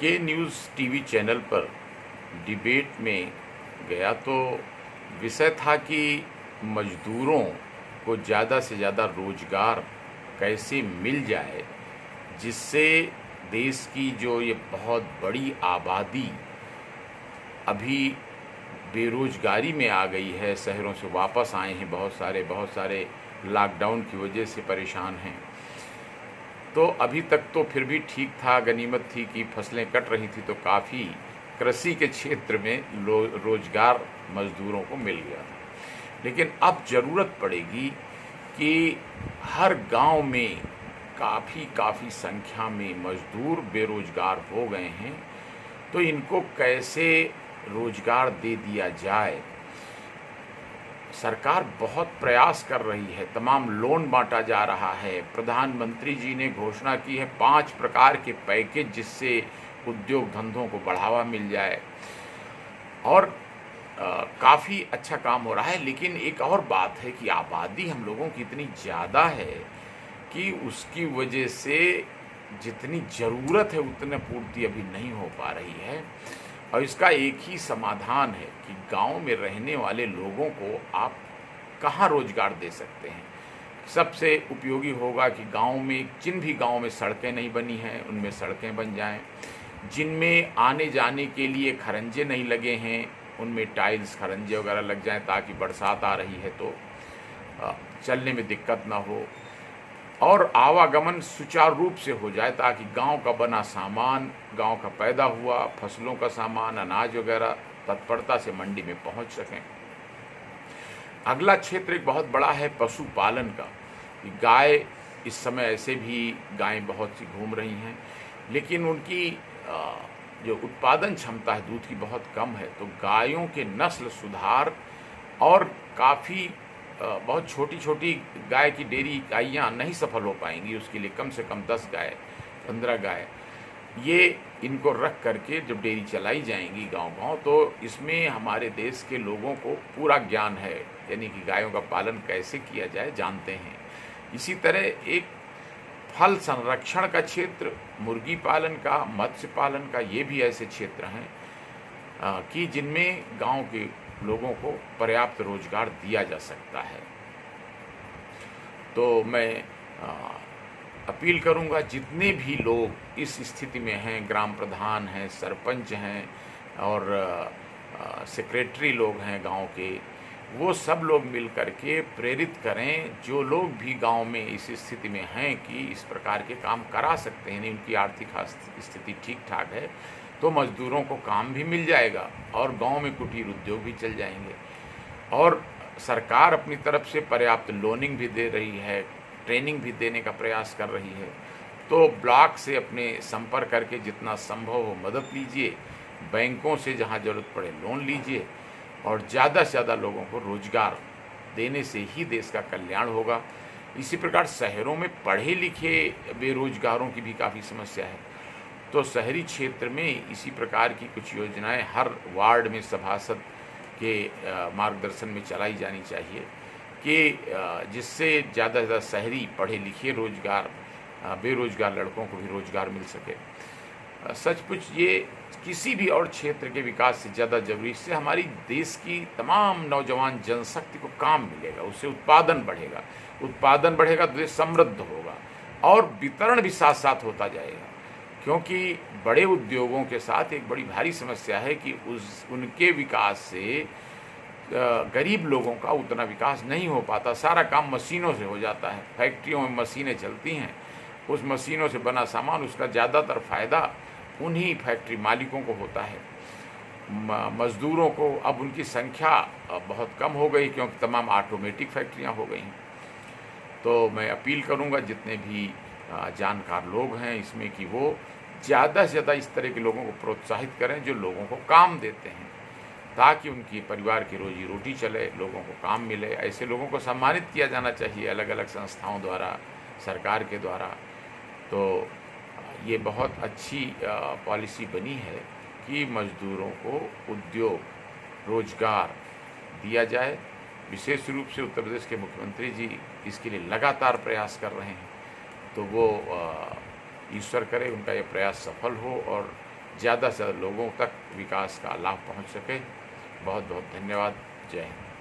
के news TV channel पर debate में गया तो विषय था कि मज़दूरों को ज़्यादा से ज़्यादा रोज़गार कैसे मिल जाए, जिससे देश की जो ये बहुत बड़ी आबादी अभी बेरोज़गारी में आ गई है, शहरों से वापस आए हैं बहुत सारे लॉकडाउन की वजह से परेशान हैं। तो अभी तक तो फिर भी ठीक था, गनीमत थी कि फसलें कट रही थी, तो काफ़ी कृषि के क्षेत्र में रोज़गार मज़दूरों को मिल गया था। लेकिन अब ज़रूरत पड़ेगी कि हर गांव में काफ़ी संख्या में मज़दूर बेरोज़गार हो गए हैं, तो इनको कैसे रोज़गार दे दिया जाए। सरकार बहुत प्रयास कर रही है, तमाम लोन बांटा जा रहा है। प्रधानमंत्री जी ने घोषणा की है 5 प्रकार के पैकेज, जिससे उद्योग धंधों को बढ़ावा मिल जाए, और काफ़ी अच्छा काम हो रहा है। लेकिन एक और बात है कि आबादी हम लोगों की इतनी ज़्यादा है कि उसकी वजह से जितनी ज़रूरत है उतनी पूर्ति अभी नहीं हो पा रही है। और इसका एक ही समाधान है कि गांव में रहने वाले लोगों को आप कहाँ रोज़गार दे सकते हैं। सबसे उपयोगी होगा कि गांव में, जिन भी गांव में सड़कें नहीं बनी हैं उनमें सड़कें बन जाएं, जिनमें आने जाने के लिए खरंजे नहीं लगे हैं उनमें टाइल्स खरंजे वगैरह लग जाएं, ताकि बरसात आ रही है तो चलने में दिक्कत ना हो, और आवागमन सुचारू रूप से हो जाए, ताकि गांव का बना सामान, गांव का पैदा हुआ फसलों का सामान, अनाज वगैरह तत्परता से मंडी में पहुंच सकें। अगला क्षेत्र एक बहुत बड़ा है पशुपालन का। गाय, इस समय ऐसे भी गायें बहुत सी घूम रही हैं, लेकिन उनकी जो उत्पादन क्षमता है दूध की बहुत कम है। तो गायों के नस्ल सुधार, और काफ़ी बहुत छोटी छोटी गाय की डेयरी इकाइयाँ नहीं सफल हो पाएंगी, उसके लिए कम से कम 10 गाय 15 गाय ये इनको रख करके जब डेयरी चलाई जाएंगी गांव-गांव, तो इसमें हमारे देश के लोगों को पूरा ज्ञान है, यानी कि गायों का पालन कैसे किया जाए जानते हैं। इसी तरह एक फल संरक्षण का क्षेत्र, मुर्गी पालन का, मत्स्य पालन का, ये भी ऐसे क्षेत्र हैं कि जिनमें गांव के लोगों को पर्याप्त रोजगार दिया जा सकता है। तो मैं अपील करूंगा, जितने भी लोग इस स्थिति में हैं, ग्राम प्रधान हैं, सरपंच हैं और सेक्रेटरी लोग हैं गांव के, वो सब लोग मिल कर के प्रेरित करें जो लोग भी गांव में इस स्थिति में हैं कि इस प्रकार के काम करा सकते हैं, उनकी आर्थिक स्थिति ठीक ठाक है, तो मज़दूरों को काम भी मिल जाएगा और गांव में कुटीर उद्योग भी चल जाएंगे। और सरकार अपनी तरफ से पर्याप्त लोनिंग भी दे रही है, ट्रेनिंग भी देने का प्रयास कर रही है। तो ब्लॉक से अपने संपर्क करके जितना संभव हो मदद लीजिए, बैंकों से जहां ज़रूरत पड़े लोन लीजिए, और ज़्यादा से ज़्यादा लोगों को रोज़गार देने से ही देश का कल्याण होगा। इसी प्रकार शहरों में पढ़े लिखे बेरोजगारों की भी काफ़ी समस्या है, तो शहरी क्षेत्र में इसी प्रकार की कुछ योजनाएं हर वार्ड में सभासद के मार्गदर्शन में चलाई जानी चाहिए कि जिससे ज़्यादा से ज़्यादा शहरी पढ़े लिखे बेरोजगार लड़कों को भी रोज़गार मिल सके। सचमुच ये किसी भी और क्षेत्र के विकास से ज़्यादा जरूरी, इससे हमारी देश की तमाम नौजवान जनशक्ति को काम मिलेगा, उससे उत्पादन बढ़ेगा तो देश समृद्ध होगा, और वितरण भी साथ साथ होता जाएगा। क्योंकि बड़े उद्योगों के साथ एक बड़ी भारी समस्या है कि उनके विकास से गरीब लोगों का उतना विकास नहीं हो पाता। सारा काम मशीनों से हो जाता है, फैक्ट्रियों में मशीनें चलती हैं, उस मशीनों से बना सामान, उसका ज़्यादातर फ़ायदा उन्हीं फैक्ट्री मालिकों को होता है। मज़दूरों को अब उनकी संख्या बहुत कम हो गई, क्योंकि तमाम ऑटोमेटिक फैक्ट्रियाँ हो गई हैं। तो मैं अपील करूँगा जितने भी जानकार लोग हैं इसमें कि वो ज़्यादा से ज़्यादा इस तरह के लोगों को प्रोत्साहित करें जो लोगों को काम देते हैं, ताकि उनकी परिवार की रोजी रोटी चले, लोगों को काम मिले। ऐसे लोगों को सम्मानित किया जाना चाहिए अलग अलग संस्थाओं द्वारा, सरकार के द्वारा। तो ये बहुत अच्छी पॉलिसी बनी है कि मज़दूरों को उद्योग, रोजगार दिया जाए। विशेष रूप से उत्तर प्रदेश के मुख्यमंत्री जी इसके लिए लगातार प्रयास कर रहे हैं। तो वो ईश्वर करे उनका ये प्रयास सफल हो और ज़्यादा से ज़्यादा लोगों तक विकास का लाभ पहुंच सके। बहुत बहुत धन्यवाद। जय हिंद।